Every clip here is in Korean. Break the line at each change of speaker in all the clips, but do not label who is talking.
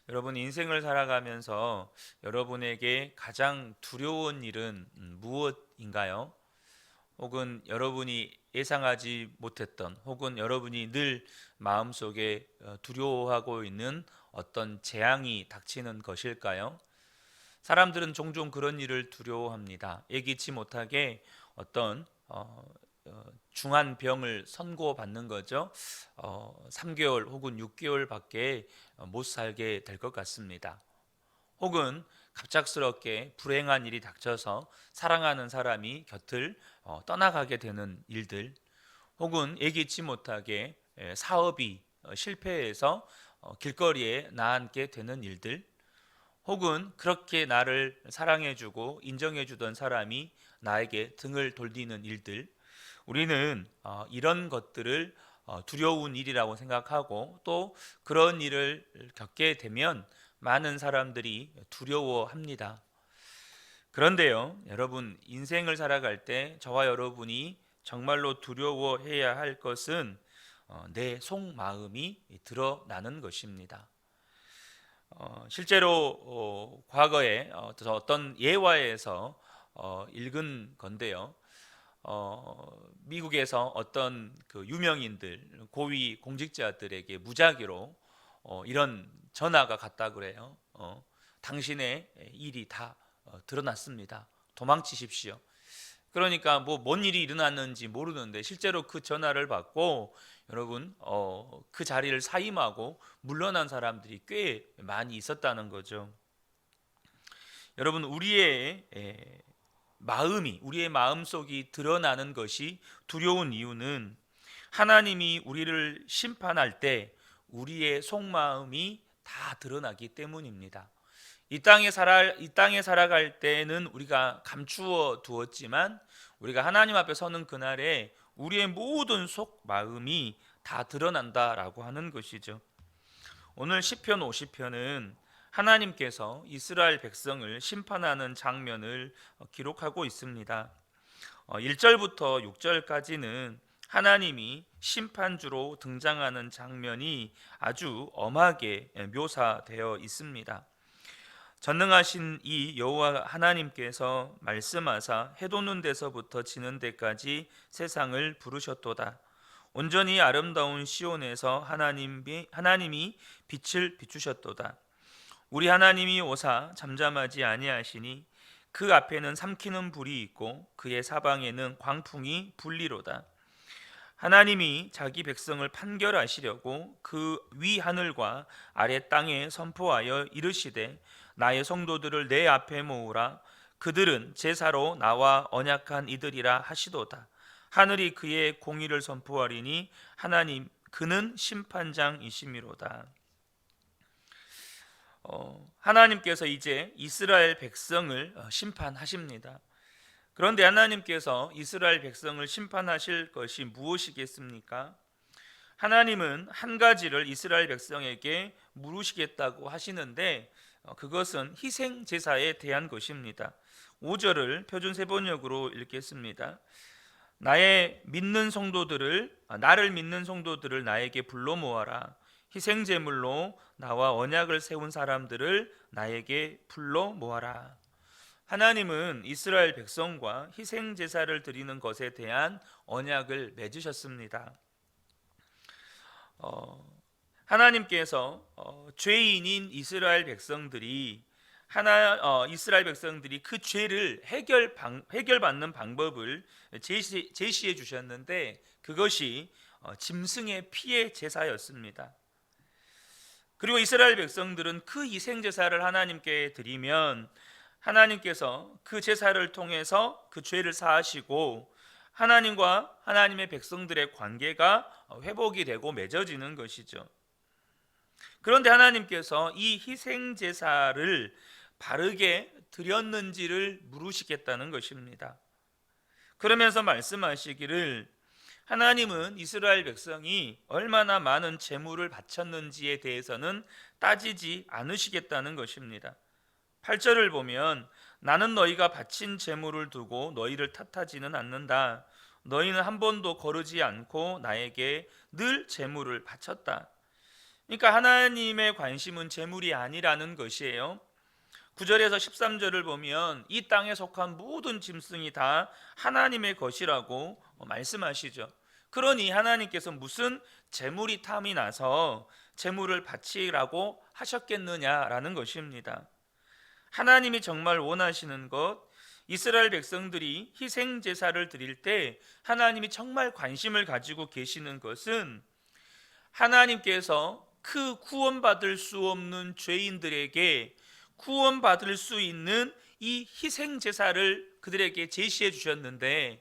여러분 인생을 살아가면서 여러분에게 가장 두려운 일은 무엇인가요? 혹은 여러분이 예상하지 못했던 혹은 여러분이 늘 마음속에 두려워하고 있는 어떤 재앙이 닥치는 것일까요? 사람들은 종종 그런 일을 두려워합니다. 예기치 못하게 어떤 중한 병을 선고받는 거죠. 3개월 혹은 6개월밖에 못 살게 될 것 같습니다. 혹은 갑작스럽게 불행한 일이 닥쳐서 사랑하는 사람이 곁을 떠나가게 되는 일들, 혹은 예기치 못하게 사업이 실패해서 길거리에 나앉게 되는 일들, 혹은 그렇게 나를 사랑해주고 인정해주던 사람이 나에게 등을 돌리는 일들, 우리는 이런 것들을 두려운 일이라고 생각하고 또 그런 일을 겪게 되면 많은 사람들이 두려워합니다. 그런데요, 여러분, 인생을 살아갈 때 저와 여러분이 정말로 두려워해야 할 것은 내 속마음이 드러나는 것입니다. 실제로 과거에 어떤 예화에서 읽은 건데요. 미국에서 어떤 그 유명인들, 고위 공직자들에게 무작위로 이런 전화가 갔다 그래요. 당신의 일이 다 드러났습니다. 도망치십시오. 그러니까 뭐 뭔 일이 일어났는지 모르는데 실제로 그 전화를 받고 여러분 그 자리를 사임하고 물러난 사람들이 꽤 많이 있었다는 거죠. 여러분 우리의 마음속이 드러나는 것이 두려운 이유는 하나님이 우리를 심판할 때 우리의 속마음이 다 드러나기 때문입니다. 이 땅에 살아갈 때는 우리가 감추어 두었지만 우리가 하나님 앞에 서는 그날에 우리의 모든 속 마음이 다 드러난다라고 하는 것이죠. 오늘 시편 50편은 하나님께서 이스라엘 백성을 심판하는 장면을 기록하고 있습니다. 1절부터 6절까지는 하나님이 심판주로 등장하는 장면이 아주 엄하게 묘사되어 있습니다. 전능하신 이 여호와 하나님께서 말씀하사 해 돋는 데서부터 지는 데까지 세상을 부르셨도다. 온전히 아름다운 시온에서 하나님이 빛을 비추셨도다. 우리 하나님이 오사 잠잠하지 아니하시니 그 앞에는 삼키는 불이 있고 그의 사방에는 광풍이 불리로다. 하나님이 자기 백성을 판결하시려고 그 위 하늘과 아래 땅에 선포하여 이르시되 나의 성도들을 내 앞에 모으라. 그들은 제사로 나와 언약한 이들이라 하시도다. 하늘이 그의 공의를 선포하리니 하나님 그는 심판장이시미로다. 하나님께서 이제 이스라엘 백성을 심판하십니다. 그런데 하나님께서 이스라엘 백성을 심판하실 것이 무엇이겠습니까? 하나님은 한 가지를 이스라엘 백성에게 물으시겠다고 하시는데 그것은 희생 제사에 대한 것입니다. 5절을 표준 세번역으로 읽겠습니다. 나를 믿는 성도들을 나에게 불러 모아라. 희생 제물로 나와 언약을 세운 사람들을 나에게 불러 모아라. 하나님은 이스라엘 백성과 희생 제사를 드리는 것에 대한 언약을 맺으셨습니다. 하나님께서 죄인인 이스라엘 백성들이 그 죄를 해결받는 방법을 제시해 주셨는데 그것이 짐승의 피의 제사였습니다. 그리고 이스라엘 백성들은 그 희생 제사를 하나님께 드리면 하나님께서 그 제사를 통해서 그 죄를 사하시고 하나님과 하나님의 백성들의 관계가 회복이 되고 맺어지는 것이죠. 그런데 하나님께서 이 희생 제사를 바르게 드렸는지를 물으시겠다는 것입니다. 그러면서 말씀하시기를 하나님은 이스라엘 백성이 얼마나 많은 제물을 바쳤는지에 대해서는 따지지 않으시겠다는 것입니다. 8절을 보면 나는 너희가 바친 제물을 두고 너희를 탓하지는 않는다. 너희는 한 번도 거르지 않고 나에게 늘 제물을 바쳤다. 그러니까 하나님의 관심은 재물이 아니라는 것이에요. 9절에서 13절을 보면 이 땅에 속한 모든 짐승이 다 하나님의 것이라고 말씀하시죠. 그러니 하나님께서 무슨 재물이 탐이 나서 재물을 바치라고 하셨겠느냐라는 것입니다. 하나님이 정말 원하시는 것, 이스라엘 백성들이 희생 제사를 드릴 때 하나님이 정말 관심을 가지고 계시는 것은 하나님께서 그 구원받을 수 없는 죄인들에게 구원받을 수 있는 이 희생 제사를 그들에게 제시해 주셨는데,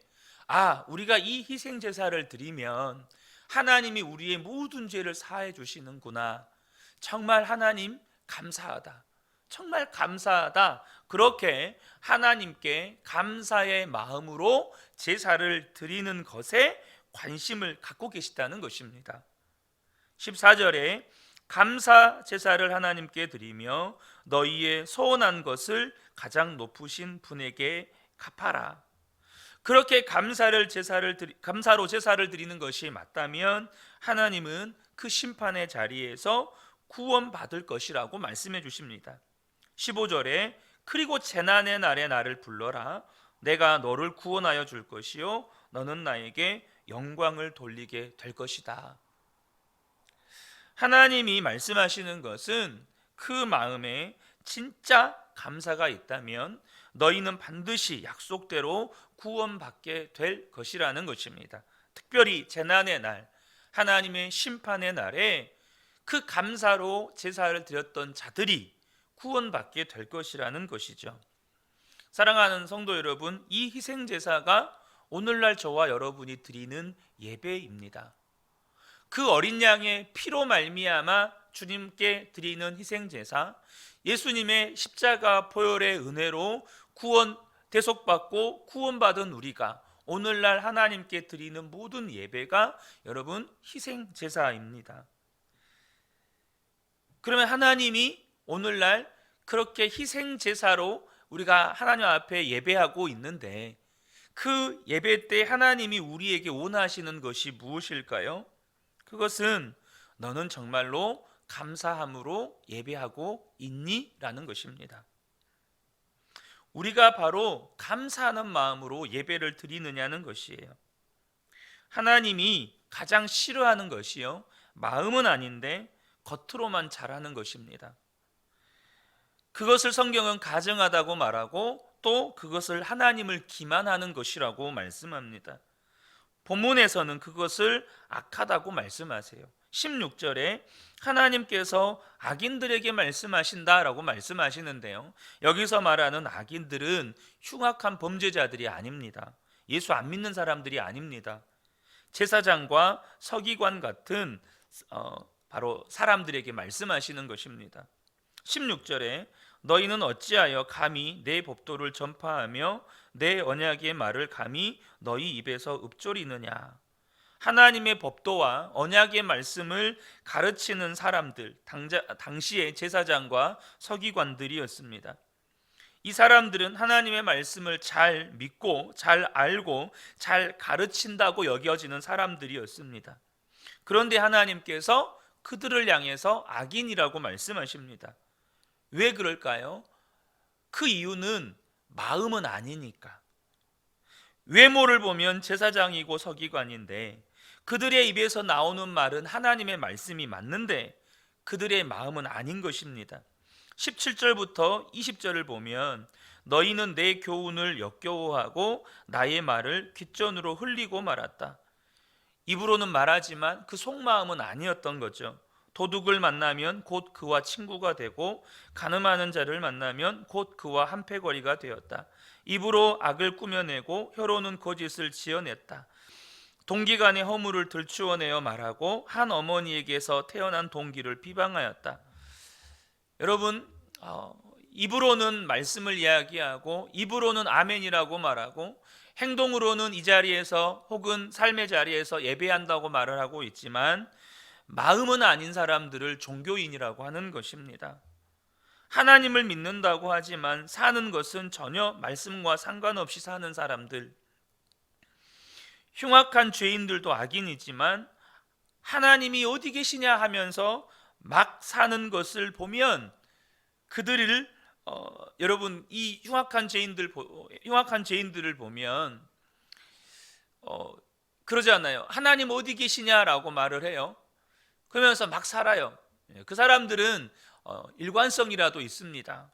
우리가 이 희생 제사를 드리면 하나님이 우리의 모든 죄를 사해 주시는구나. 정말 하나님 감사하다. 정말 감사하다. 그렇게 하나님께 감사의 마음으로 제사를 드리는 것에 관심을 갖고 계시다는 것입니다. 14절에 감사 제사를 하나님께 드리며 너희의 소원한 것을 가장 높으신 분에게 갚아라. 그렇게 감사로 제사를 드리는 것이 맞다면 하나님은 그 심판의 자리에서 구원받을 것이라고 말씀해 주십니다. 15절에 그리고 재난의 날에 나를 불러라. 내가 너를 구원하여 줄 것이요 너는 나에게 영광을 돌리게 될 것이다. 하나님이 말씀하시는 것은 그 마음에 진짜 감사가 있다면 너희는 반드시 약속대로 구원받게 될 것이라는 것입니다. 특별히 재난의 날, 하나님의 심판의 날에 그 감사로 제사를 드렸던 자들이 구원받게 될 것이라는 것이죠. 사랑하는 성도 여러분, 이 희생 제사가 오늘날 저와 여러분이 드리는 예배입니다. 그 어린 양의 피로 말미암아 주님께 드리는 희생 제사, 예수님의 십자가 보혈의 은혜로 대속받고 구원받은 우리가 오늘날 하나님께 드리는 모든 예배가 여러분 희생 제사입니다. 그러면 하나님이 오늘날 그렇게 희생 제사로 우리가 하나님 앞에 예배하고 있는데 그 예배 때 하나님이 우리에게 원하시는 것이 무엇일까요? 그것은 너는 정말로 감사함으로 예배하고 있니? 라는 것입니다. 우리가 바로 감사하는 마음으로 예배를 드리느냐는 것이에요. 하나님이 가장 싫어하는 것이요, 마음은 아닌데 겉으로만 잘하는 것입니다. 그것을 성경은 가증하다고 말하고 또 그것을 하나님을 기만하는 것이라고 말씀합니다. 본문에서는 그것을 악하다고 말씀하세요. 16절에 하나님께서 악인들에게 말씀하신다라고 말씀하시는데요, 여기서 말하는 악인들은 흉악한 범죄자들이 아닙니다. 예수 안 믿는 사람들이 아닙니다. 제사장과 서기관 같은 바로 사람들에게 말씀하시는 것입니다. 16절에 너희는 어찌하여 감히 내 법도를 전파하며 내 언약의 말을 감히 너희 입에서 읊조리느냐. 하나님의 법도와 언약의 말씀을 가르치는 사람들, 당시의 제사장과 서기관들이었습니다. 이 사람들은 하나님의 말씀을 잘 믿고 잘 알고 잘 가르친다고 여겨지는 사람들이었습니다. 그런데 하나님께서 그들을 향해서 악인이라고 말씀하십니다. 왜 그럴까요? 그 이유는 마음은 아니니까. 외모를 보면 제사장이고 서기관인데 그들의 입에서 나오는 말은 하나님의 말씀이 맞는데 그들의 마음은 아닌 것입니다. 17절부터 20절을 보면 너희는 내 교훈을 역겨워하고 나의 말을 귓전으로 흘리고 말았다. 입으로는 말하지만 그 속마음은 아니었던 거죠. 도둑을 만나면 곧 그와 친구가 되고 간음하는 자를 만나면 곧 그와 한패거리가 되었다. 입으로 악을 꾸며내고 혀로는 거짓을 지어냈다. 동기간의 허물을 들추어내어 말하고 한 어머니에게서 태어난 동기를 비방하였다. 여러분, 입으로는 말씀을 이야기하고 입으로는 아멘이라고 말하고 행동으로는 이 자리에서 혹은 삶의 자리에서 예배한다고 말을 하고 있지만 마음은 아닌 사람들을 종교인이라고 하는 것입니다. 하나님을 믿는다고 하지만 사는 것은 전혀 말씀과 상관없이 사는 사람들, 흉악한 죄인들도 악인이지만 하나님이 어디 계시냐 하면서 막 사는 것을 보면 그들을 여러분 이 흉악한 죄인들을 보면 그러지 않나요? 하나님 어디 계시냐라고 말을 해요. 그러면서 막 살아요. 그 사람들은 일관성이라도 있습니다.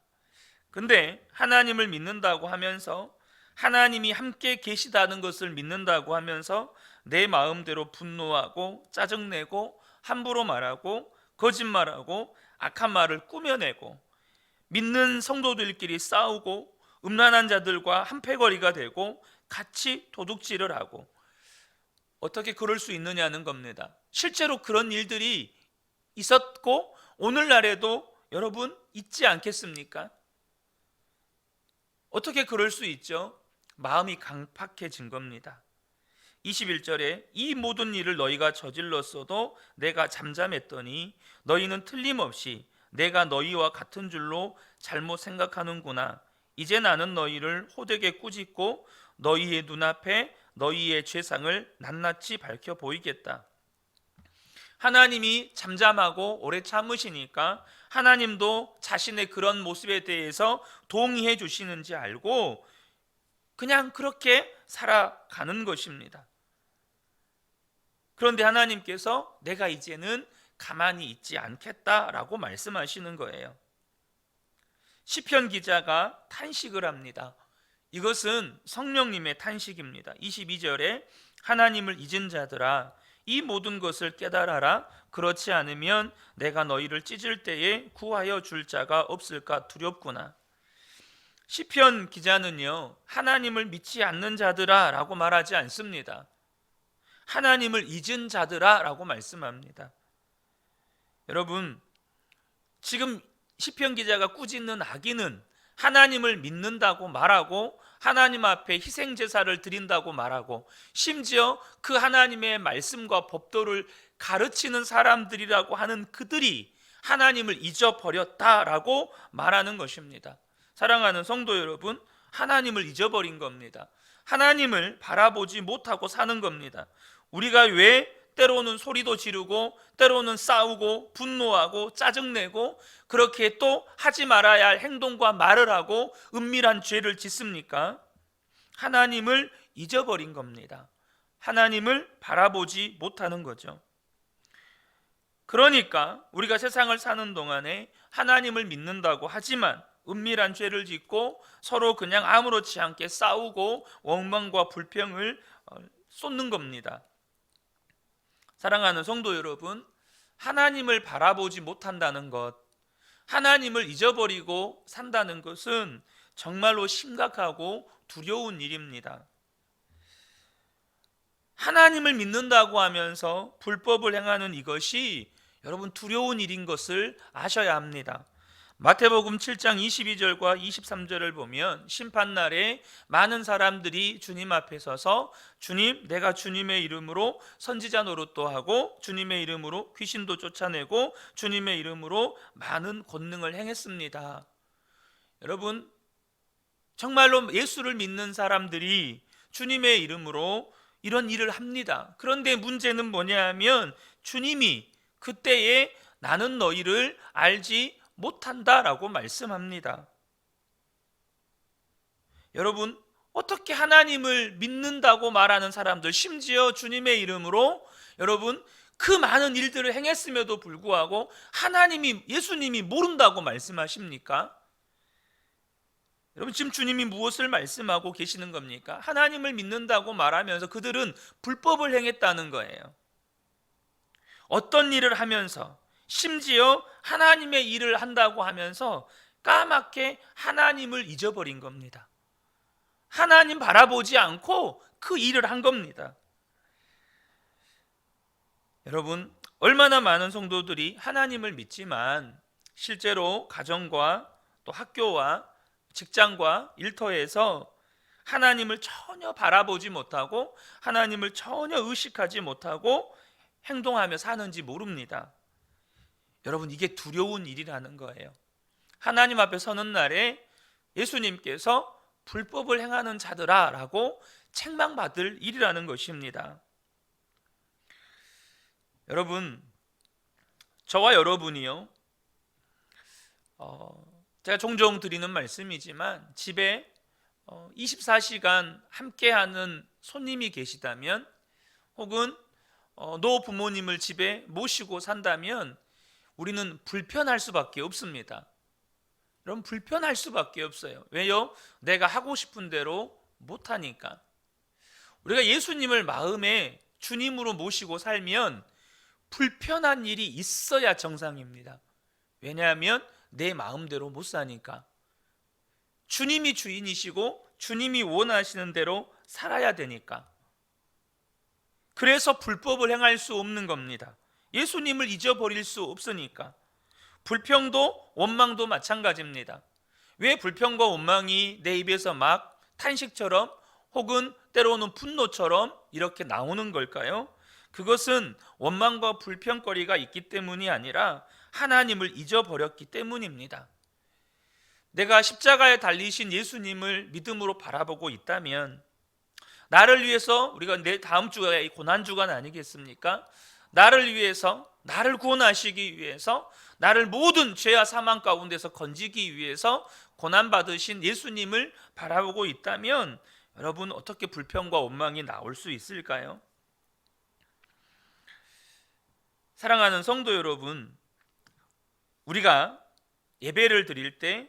근데 하나님을 믿는다고 하면서, 하나님이 함께 계시다는 것을 믿는다고 하면서 내 마음대로 분노하고 짜증내고 함부로 말하고 거짓말하고 악한 말을 꾸며내고 믿는 성도들끼리 싸우고 음란한 자들과 한패거리가 되고 같이 도둑질을 하고, 어떻게 그럴 수 있느냐는 겁니다. 실제로 그런 일들이 있었고 오늘날에도 여러분 있지 않겠습니까? 어떻게 그럴 수 있죠? 마음이 강팍해진 겁니다. 21절에 이 모든 일을 너희가 저질렀어도 내가 잠잠했더니 너희는 틀림없이 내가 너희와 같은 줄로 잘못 생각하는구나. 이제 나는 너희를 호되게 꾸짖고 너희의 눈앞에 너희의 죄상을 낱낱이 밝혀 보이겠다. 하나님이 잠잠하고 오래 참으시니까 하나님도 자신의 그런 모습에 대해서 동의해 주시는지 알고 그냥 그렇게 살아가는 것입니다. 그런데 하나님께서 내가 이제는 가만히 있지 않겠다라고 말씀하시는 거예요. 시편 기자가 탄식을 합니다. 이것은 성령님의 탄식입니다. 22절에 하나님을 잊은 자들아 이 모든 것을 깨달아라. 그렇지 않으면 내가 너희를 찢을 때에 구하여 줄 자가 없을까 두렵구나. 시편 기자는요, 하나님을 믿지 않는 자들아 라고 말하지 않습니다. 하나님을 잊은 자들아 라고 말씀합니다. 여러분, 지금 시편 기자가 꾸짖는 악인은 하나님을 믿는다고 말하고 하나님 앞에 희생 제사를 드린다고 말하고 심지어 그 하나님의 말씀과 법도를 가르치는 사람들이라고 하는 그들이 하나님을 잊어버렸다라고 말하는 것입니다. 사랑하는 성도 여러분, 하나님을 잊어버린 겁니다. 하나님을 바라보지 못하고 사는 겁니다. 우리가 왜 때로는 소리도 지르고 때로는 싸우고 분노하고 짜증내고 그렇게 또 하지 말아야 할 행동과 말을 하고 은밀한 죄를 짓습니까? 하나님을 잊어버린 겁니다. 하나님을 바라보지 못하는 거죠. 그러니까 우리가 세상을 사는 동안에 하나님을 믿는다고 하지만 은밀한 죄를 짓고 서로 그냥 아무렇지 않게 싸우고 원망과 불평을 쏟는 겁니다. 사랑하는 성도 여러분, 하나님을 바라보지 못한다는 것, 하나님을 잊어버리고 산다는 것은 정말로 심각하고 두려운 일입니다. 하나님을 믿는다고 하면서 불법을 행하는 이것이 여러분 두려운 일인 것을 아셔야 합니다. 마태복음 7장 22절과 23절을 보면 심판날에 많은 사람들이 주님 앞에 서서 주님, 내가 주님의 이름으로 선지자 노릇도 하고 주님의 이름으로 귀신도 쫓아내고 주님의 이름으로 많은 권능을 행했습니다. 여러분, 정말로 예수를 믿는 사람들이 주님의 이름으로 이런 일을 합니다. 그런데 문제는 뭐냐 하면 주님이 그때에 나는 너희를 알지 못한다라고 말씀합니다. 여러분, 어떻게 하나님을 믿는다고 말하는 사람들, 심지어 주님의 이름으로 여러분 그 많은 일들을 행했음에도 불구하고 예수님이 모른다고 말씀하십니까? 여러분, 지금 주님이 무엇을 말씀하고 계시는 겁니까? 하나님을 믿는다고 말하면서 그들은 불법을 행했다는 거예요. 어떤 일을 하면서, 심지어 하나님의 일을 한다고 하면서 까맣게 하나님을 잊어버린 겁니다. 하나님 바라보지 않고 그 일을 한 겁니다. 여러분, 얼마나 많은 성도들이 하나님을 믿지만 실제로 가정과 또 학교와 직장과 일터에서 하나님을 전혀 바라보지 못하고 하나님을 전혀 의식하지 못하고 행동하며 사는지 모릅니다. 여러분, 이게 두려운 일이라는 거예요. 하나님 앞에 서는 날에 예수님께서 불법을 행하는 자들아 라고 책망받을 일이라는 것입니다. 여러분, 저와 여러분이요, 제가 종종 드리는 말씀이지만 집에 24시간 함께하는 손님이 계시다면, 혹은 노 부모님을 집에 모시고 산다면 우리는 불편할 수밖에 없습니다. 여러분, 불편할 수밖에 없어요. 왜요? 내가 하고 싶은 대로 못하니까. 우리가 예수님을 마음에 주님으로 모시고 살면 불편한 일이 있어야 정상입니다. 왜냐하면 내 마음대로 못 사니까. 주님이 주인이시고 주님이 원하시는 대로 살아야 되니까. 그래서 불법을 행할 수 없는 겁니다. 예수님을 잊어버릴 수 없으니까. 불평도 원망도 마찬가지입니다. 왜 불평과 원망이 내 입에서 막 탄식처럼, 혹은 때로는 분노처럼 이렇게 나오는 걸까요? 그것은 원망과 불평거리가 있기 때문이 아니라 하나님을 잊어버렸기 때문입니다. 내가 십자가에 달리신 예수님을 믿음으로 바라보고 있다면, 나를 위해서, 우리가 내 다음 주가 고난주간 아니겠습니까? 나를 위해서, 나를 구원하시기 위해서, 나를 모든 죄와 사망 가운데서 건지기 위해서 고난받으신 예수님을 바라보고 있다면, 여러분, 어떻게 불평과 원망이 나올 수 있을까요? 사랑하는 성도 여러분, 우리가 예배를 드릴 때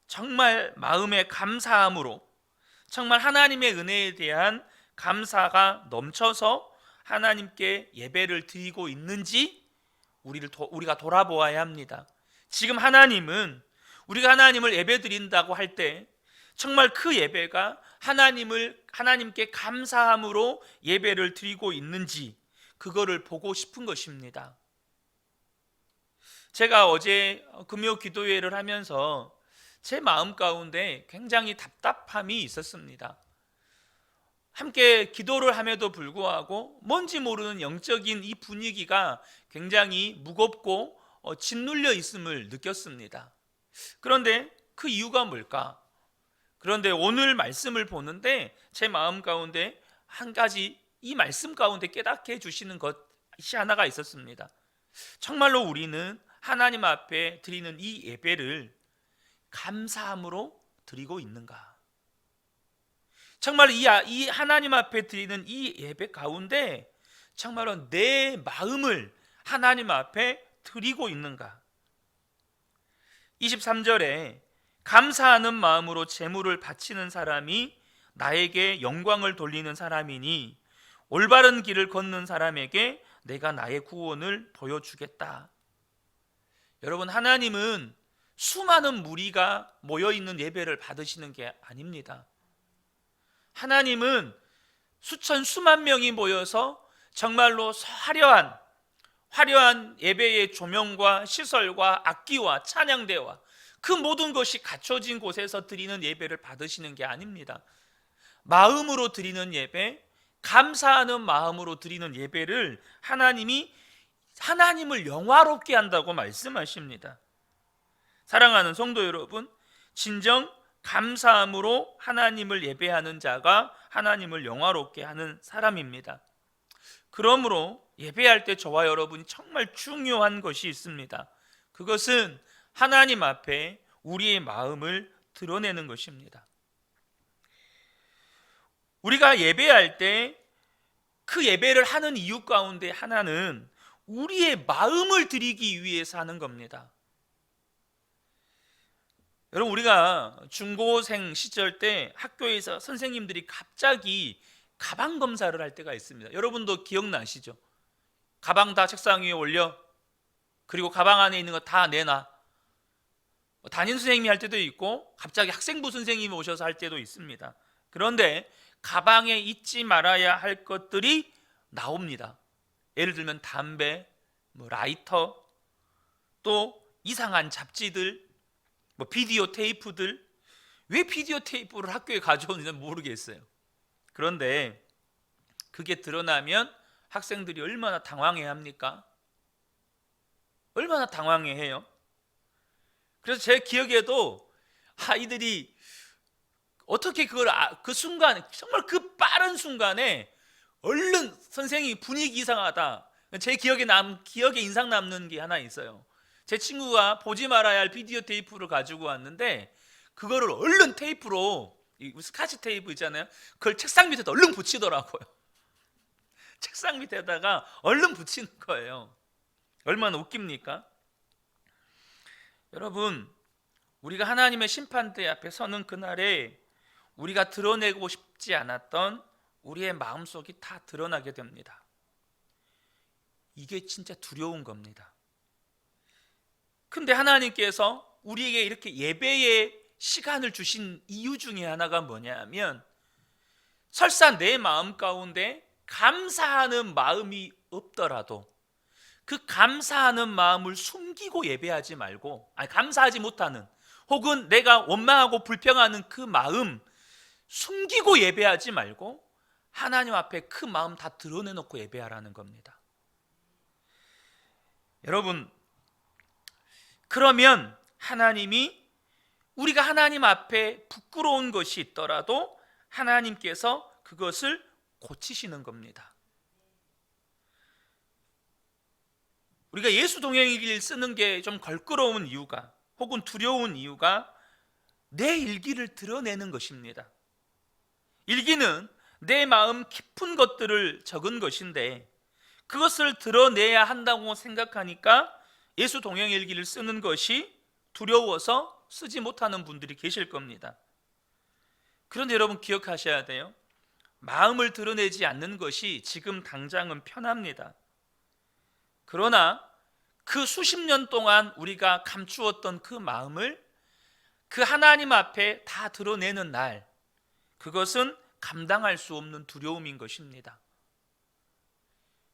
정말 마음의 감사함으로, 정말 하나님의 은혜에 대한 감사가 넘쳐서 하나님께 예배를 드리고 있는지 우리가 돌아보아야 합니다. 지금 하나님은, 우리가 하나님을 예배 드린다고 할 때 정말 그 예배가 하나님께 감사함으로 예배를 드리고 있는지, 그거를 보고 싶은 것입니다. 제가 어제 금요 기도회를 하면서 제 마음 가운데 굉장히 답답함이 있었습니다. 함께 기도를 함에도 불구하고 뭔지 모르는 영적인 이 분위기가 굉장히 무겁고 짓눌려 있음을 느꼈습니다. 그런데 그 이유가 뭘까? 그런데 오늘 말씀을 보는데 제 마음 가운데 한 가지, 이 말씀 가운데 깨닫게 해주시는 것이 하나가 있었습니다. 정말로 우리는 하나님 앞에 드리는 이 예배를 감사함으로 드리고 있는가? 정말 이 하나님 앞에 드리는 이 예배 가운데 정말로 내 마음을 하나님 앞에 드리고 있는가? 23절에 감사하는 마음으로 제물을 바치는 사람이 나에게 영광을 돌리는 사람이니 올바른 길을 걷는 사람에게 내가 나의 구원을 보여주겠다. 여러분, 하나님은 수많은 무리가 모여있는 예배를 받으시는 게 아닙니다. 하나님은 수만 명이 모여서 정말로 화려한 예배의 조명과 시설과 악기와 찬양대와 그 모든 것이 갖춰진 곳에서 드리는 예배를 받으시는 게 아닙니다. 마음으로 드리는 예배, 감사하는 마음으로 드리는 예배를 하나님을 영화롭게 한다고 말씀하십니다. 사랑하는 성도 여러분, 진정 감사함으로 하나님을 예배하는 자가 하나님을 영화롭게 하는 사람입니다. 그러므로 예배할 때 저와 여러분이 정말 중요한 것이 있습니다. 그것은 하나님 앞에 우리의 마음을 드러내는 것입니다. 우리가 예배할 때 그 예배를 하는 이유 가운데 하나는 우리의 마음을 드리기 위해서 하는 겁니다. 여러분, 우리가 중고생 시절 때 학교에서 선생님들이 갑자기 가방 검사를 할 때가 있습니다. 여러분도 기억나시죠? 가방 다 책상 위에 올려, 그리고 가방 안에 있는 거 다 내놔. 담임 선생님이 할 때도 있고 갑자기 학생부 선생님이 오셔서 할 때도 있습니다. 그런데 가방에 잊지 말아야 할 것들이 나옵니다. 예를 들면 담배, 라이터, 또 이상한 잡지들, 비디오 테이프들. 왜 비디오 테이프를 학교에 가져오는지 모르겠어요. 그런데 그게 드러나면 학생들이 얼마나 당황해야 합니까? 얼마나 당황해해요. 그래서 제 기억에도 아이들이 어떻게 그 순간에, 정말 그 빠른 순간에 얼른 선생님이 분위기 이상하다, 제 기억에 인상 남는 게 하나 있어요. 제 친구가 보지 말아야 할 비디오 테이프를 가지고 왔는데 그거를 얼른 테이프로, 이 스카치 테이프 있잖아요. 그걸 책상 밑에다 얼른 붙이더라고요. 책상 밑에다가 얼른 붙이는 거예요. 얼마나 웃깁니까? 여러분, 우리가 하나님의 심판대 앞에 서는 그날에 우리가 드러내고 싶지 않았던 우리의 마음속이 다 드러나게 됩니다. 이게 진짜 두려운 겁니다. 근데 하나님께서 우리에게 이렇게 예배의 시간을 주신 이유 중에 하나가 뭐냐 하면, 설사 내 마음 가운데 감사하는 마음이 없더라도 그 감사하는 마음을 숨기고 예배하지 말고, 감사하지 못하는, 혹은 내가 원망하고 불평하는 그 마음 숨기고 예배하지 말고 하나님 앞에 그 마음 다 드러내놓고 예배하라는 겁니다. 여러분, 그러면 하나님이, 우리가 하나님 앞에 부끄러운 것이 있더라도 하나님께서 그것을 고치시는 겁니다. 우리가 예수 동행일기를 쓰는 게 좀 걸끄러운 이유가, 혹은 두려운 이유가 내 일기를 드러내는 것입니다. 일기는 내 마음 깊은 것들을 적은 것인데 그것을 드러내야 한다고 생각하니까 예수 동행일기를 쓰는 것이 두려워서 쓰지 못하는 분들이 계실 겁니다. 그런데 여러분 기억하셔야 돼요. 마음을 드러내지 않는 것이 지금 당장은 편합니다. 그러나 그 수십 년 동안 우리가 감추었던 그 마음을 그 하나님 앞에 다 드러내는 날, 그것은 감당할 수 없는 두려움인 것입니다.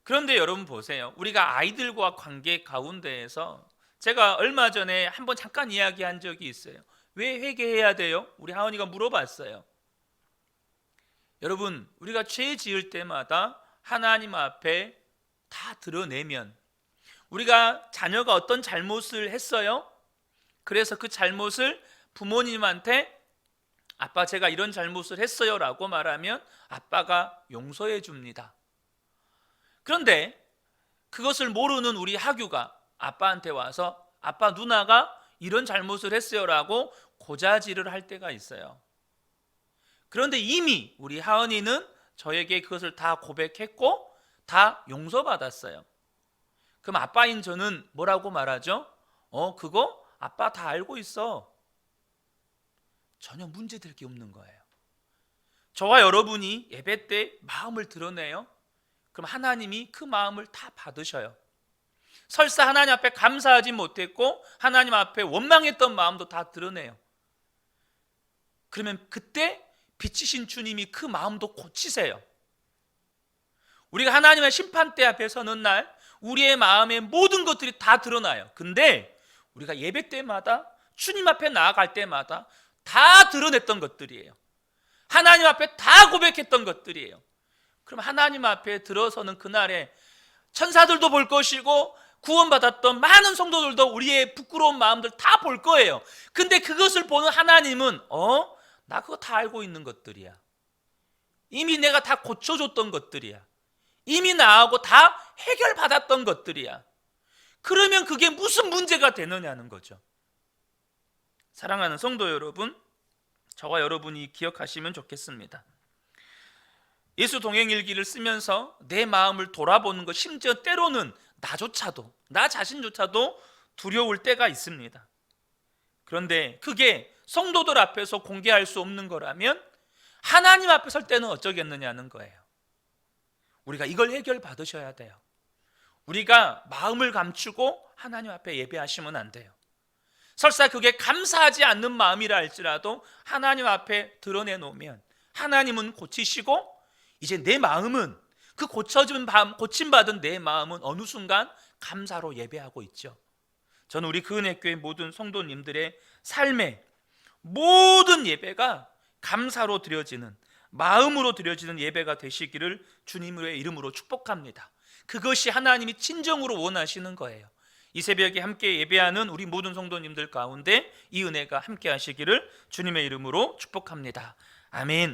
그런데 여러분 보세요. 우리가 아이들과 관계 가운데에서 제가 얼마 전에 한번 잠깐 이야기한 적이 있어요. 왜 회개해야 돼요? 우리 하은이가 물어봤어요. 여러분, 우리가 죄 지을 때마다 하나님 앞에 다 드러내면, 우리가 자녀가 어떤 잘못을 했어요? 그래서 그 잘못을 부모님한테 아빠 제가 이런 잘못을 했어요 라고 말하면 아빠가 용서해 줍니다. 그런데 그것을 모르는 우리 하규가 아빠한테 와서 아빠 누나가 이런 잘못을 했어요 라고 고자질을 할 때가 있어요. 그런데 이미 우리 하은이는 저에게 그것을 다 고백했고 다 용서받았어요. 그럼 아빠인 저는 뭐라고 말하죠? 그거 아빠 다 알고 있어. 전혀 문제될 게 없는 거예요. 저와 여러분이 예배 때 마음을 드러내요. 그럼 하나님이 그 마음을 다 받으셔요. 설사 하나님 앞에 감사하지 못했고 하나님 앞에 원망했던 마음도 다 드러내요. 그러면 그때 빛이신 주님이 그 마음도 고치세요. 우리가 하나님의 심판대 앞에 서는 날 우리의 마음의 모든 것들이 다 드러나요. 근데 우리가 예배 때마다 주님 앞에 나아갈 때마다 다 드러냈던 것들이에요. 하나님 앞에 다 고백했던 것들이에요. 그럼 하나님 앞에 들어서는 그날에 천사들도 볼 것이고 구원받았던 많은 성도들도 우리의 부끄러운 마음들 다 볼 거예요. 근데 그것을 보는 하나님은 나 그거 다 알고 있는 것들이야. 이미 내가 다 고쳐줬던 것들이야. 이미 나하고 다 해결받았던 것들이야. 그러면 그게 무슨 문제가 되느냐는 거죠. 사랑하는 성도 여러분, 저와 여러분이 기억하시면 좋겠습니다. 예수 동행일기를 쓰면서 내 마음을 돌아보는 것, 심지어 때로는 나 자신조차도 두려울 때가 있습니다. 그런데 그게 성도들 앞에서 공개할 수 없는 거라면 하나님 앞에 설 때는 어쩌겠느냐는 거예요. 우리가 이걸 해결받으셔야 돼요. 우리가 마음을 감추고 하나님 앞에 예배하시면 안 돼요. 설사 그게 감사하지 않는 마음이라 할지라도 하나님 앞에 드러내놓으면 하나님은 고치시고, 이제 내 마음은, 그 고침받은 내 마음은 어느 순간 감사로 예배하고 있죠. 저는 우리 그은혜교회 모든 성도님들의 삶의 모든 예배가 감사로 드려지는, 마음으로 드려지는 예배가 되시기를 주님의 이름으로 축복합니다. 그것이 하나님이 진정으로 원하시는 거예요. 이 새벽에 함께 예배하는 우리 모든 성도님들 가운데 이 은혜가 함께 하시기를 주님의 이름으로 축복합니다. 아멘.